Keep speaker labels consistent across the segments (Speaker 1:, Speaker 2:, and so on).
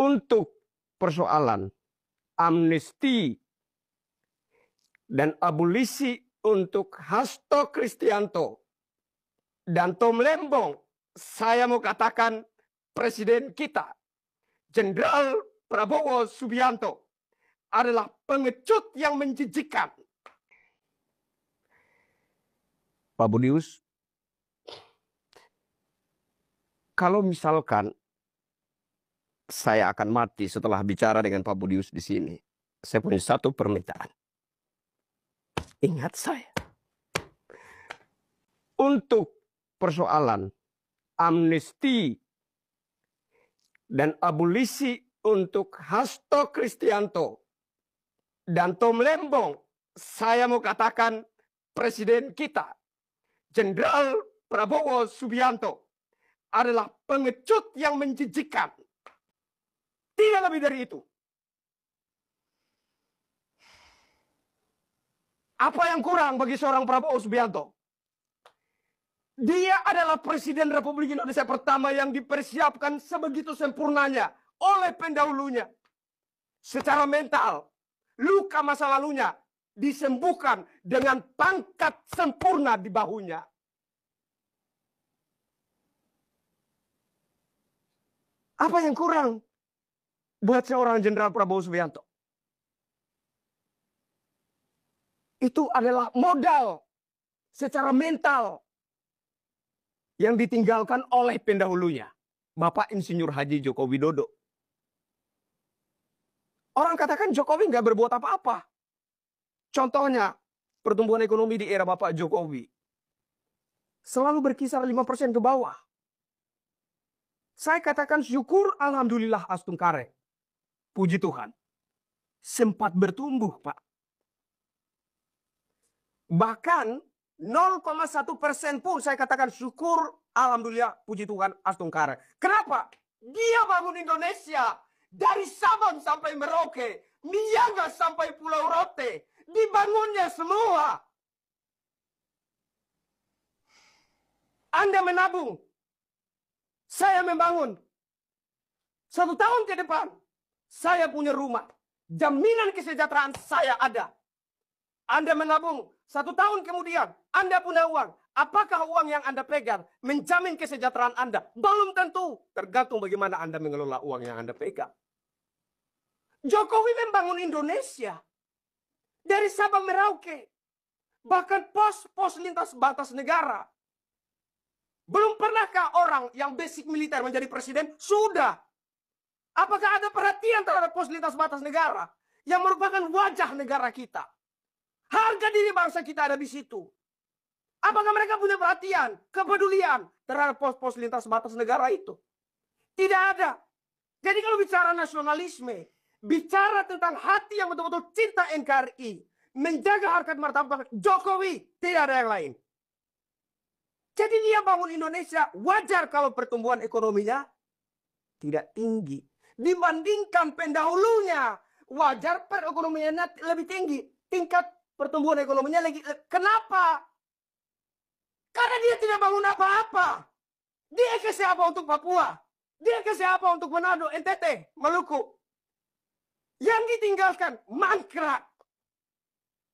Speaker 1: untuk persoalan amnesti dan abolisi untuk Hasto Kristianto dan Tom Lembong, saya mau katakan presiden kita, Jenderal Prabowo Subianto, adalah pengecut yang menjijikan. Pak Budius, kalau misalkan saya akan mati setelah bicara dengan Pak Budius di sini, saya punya satu permintaan. Ingat saya. Untuk persoalan amnesti dan abolisi untuk Hasto Kristianto dan Tom Lembong, saya mau katakan presiden kita, Jenderal Prabowo Subianto, adalah pengecut yang menjijikan. Tidak lebih dari itu. Apa yang kurang bagi seorang Prabowo Subianto? Dia adalah Presiden Republik Indonesia pertama yang dipersiapkan sebegitu sempurnanya oleh pendahulunya. Secara mental, luka masa lalunya disembuhkan dengan pangkat sempurna di bahunya. Apa yang kurang buat seorang Jenderal Prabowo Subianto? Itu adalah modal secara mental yang ditinggalkan oleh pendahulunya, Bapak Insinyur Haji Joko Widodo. Orang katakan Jokowi nggak berbuat apa-apa. Contohnya, pertumbuhan ekonomi di era Bapak Jokowi selalu berkisar 5% ke bawah. Saya katakan syukur alhamdulillah Astungkare. Puji Tuhan. Sempat bertumbuh, Pak. Bahkan 0,1% pun saya katakan syukur alhamdulillah puji Tuhan Astungkare. Kenapa? Dia bangun Indonesia dari Sabang sampai Merauke, Miangas sampai Pulau Rote, dibangunnya semua. Anda menabung, saya membangun. 1 tahun ke depan, saya punya rumah. Jaminan kesejahteraan saya ada. Anda menabung, 1 tahun kemudian, Anda punya uang. Apakah uang yang Anda pegang menjamin kesejahteraan Anda? Belum tentu. Tergantung bagaimana Anda mengelola uang yang Anda pegang. Jokowi membangun Indonesia. Dari Sabang Merauke. Bahkan pos lintas batas negara. Belum pernahkah orang yang basic militer menjadi presiden? Sudah. Apakah ada perhatian terhadap pos lintas batas negara? Yang merupakan wajah negara kita. Harga diri bangsa kita ada di situ. Apakah mereka punya perhatian, kepedulian terhadap pos-pos lintas batas negara itu? Tidak ada. Jadi kalau bicara nasionalisme, bicara tentang hati yang betul-betul cinta NKRI, menjaga harkat martabat Jokowi, tidak ada yang lain. Jadi dia bangun Indonesia, wajar kalau pertumbuhan ekonominya tidak tinggi. Dibandingkan pendahulunya, wajar perekonomiannya lebih tinggi. Tingkat pertumbuhan ekonominya lagi. Kenapa? Karena dia tidak bangun apa-apa. Dia kasih apa untuk Papua? Dia kasih apa untuk Manado, NTT, Maluku? Yang ditinggalkan mangkrak.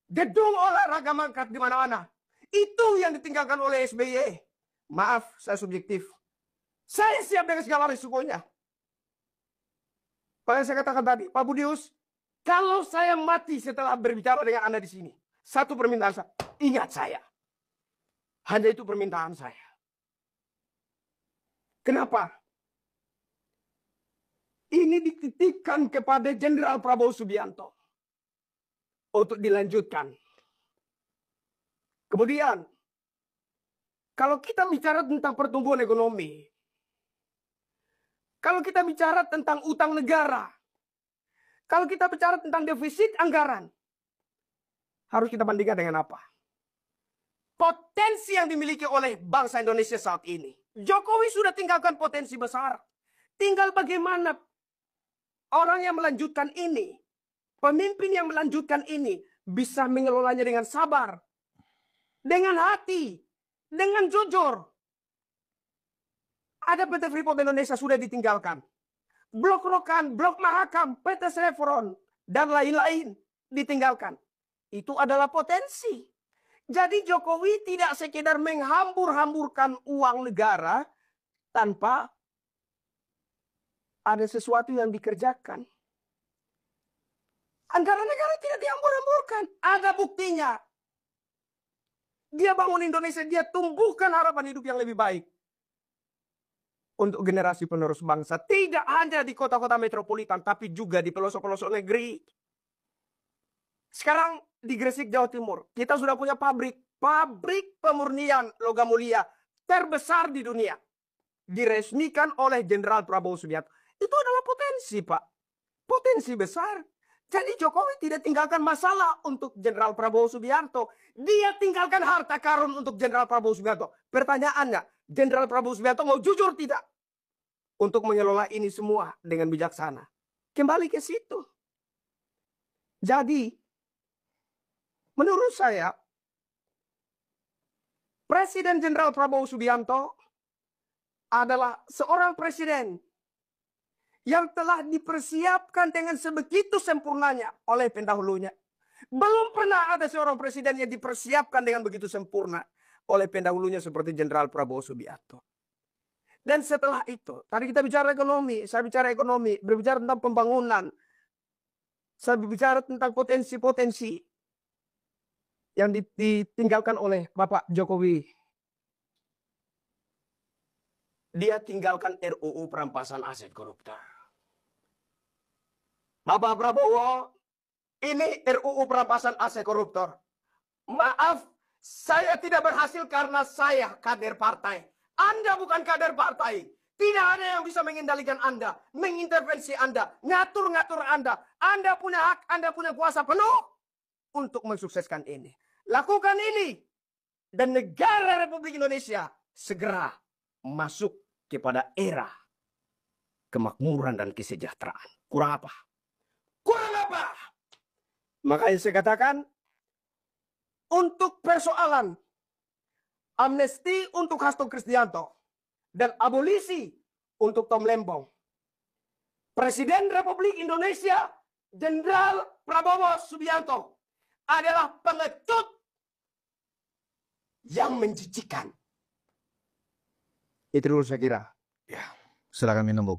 Speaker 1: Gedung olahraga mangkrak di mana-mana. Itu yang ditinggalkan oleh SBY. Maaf, saya subjektif. Saya siap dengan segala risikonya. Pak yang saya katakan tadi, Pak Budius, kalau saya mati setelah berbicara dengan Anda di sini, satu permintaan saya, ingat saya. Hanya itu permintaan saya. Kenapa? Ini dititipkan kepada Jenderal Prabowo Subianto untuk dilanjutkan. Kemudian, kalau kita bicara tentang pertumbuhan ekonomi, kalau kita bicara tentang utang negara, kalau kita bicara tentang defisit anggaran, harus kita bandingkan dengan apa? Potensi yang dimiliki oleh bangsa Indonesia saat ini. Jokowi sudah tinggalkan potensi besar. Tinggal bagaimana orang yang melanjutkan ini, pemimpin yang melanjutkan ini, bisa mengelolanya dengan sabar, dengan hati, dengan jujur. Ada PT Freeport Indonesia sudah ditinggalkan. Blok Rokan, Blok Mahakam, PT Chevron, dan lain-lain ditinggalkan. Itu adalah potensi. Jadi Jokowi tidak sekedar menghambur-hamburkan uang negara tanpa ada sesuatu yang dikerjakan. Anggaran negara tidak dihambur-hamburkan. Ada buktinya. Dia bangun Indonesia, dia tumbuhkan harapan hidup yang lebih baik untuk generasi penerus bangsa. Tidak hanya di kota-kota metropolitan, tapi juga di pelosok-pelosok negeri. Sekarang di Gresik, Jawa Timur, kita sudah punya pabrik pemurnian logam mulia terbesar di dunia. Diresmikan oleh Jenderal Prabowo Subianto. Itu adalah potensi, Pak. Potensi besar. Jadi Jokowi tidak tinggalkan masalah untuk Jenderal Prabowo Subianto. Dia tinggalkan harta karun untuk Jenderal Prabowo Subianto. Pertanyaannya, Jenderal Prabowo Subianto mau jujur tidak untuk mengelola ini semua dengan bijaksana? Kembali ke situ. Jadi, menurut saya, Presiden Jenderal Prabowo Subianto adalah seorang presiden yang telah dipersiapkan dengan sebegitu sempurnanya oleh pendahulunya. Belum pernah ada seorang presiden yang dipersiapkan dengan begitu sempurna oleh pendahulunya seperti Jenderal Prabowo Subianto. Dan setelah itu, tadi kita bicara ekonomi, saya bicara ekonomi, berbicara tentang pembangunan, saya bicara tentang potensi-potensi yang ditinggalkan oleh Bapak Jokowi. Dia tinggalkan RUU perampasan aset koruptor. Bapak Prabowo, ini RUU perampasan aset koruptor. Maaf, saya tidak berhasil karena saya kader partai. Anda bukan kader partai. Tidak ada yang bisa mengendalikan Anda, mengintervensi Anda, ngatur-ngatur Anda. Anda punya hak, Anda punya kuasa penuh untuk mensukseskan ini. Lakukan ini. Dan negara Republik Indonesia segera masuk kepada era kemakmuran dan kesejahteraan. Kurang apa? Kurang apa? Makanya saya katakan, untuk persoalan amnesti untuk Hasto Kristianto dan abolisi untuk Tom Lembong, Presiden Republik Indonesia Jenderal Prabowo Subianto adalah pengecut yang menjijikan. Itu dulu saya kira.
Speaker 2: Ya, silakan minum, Bu.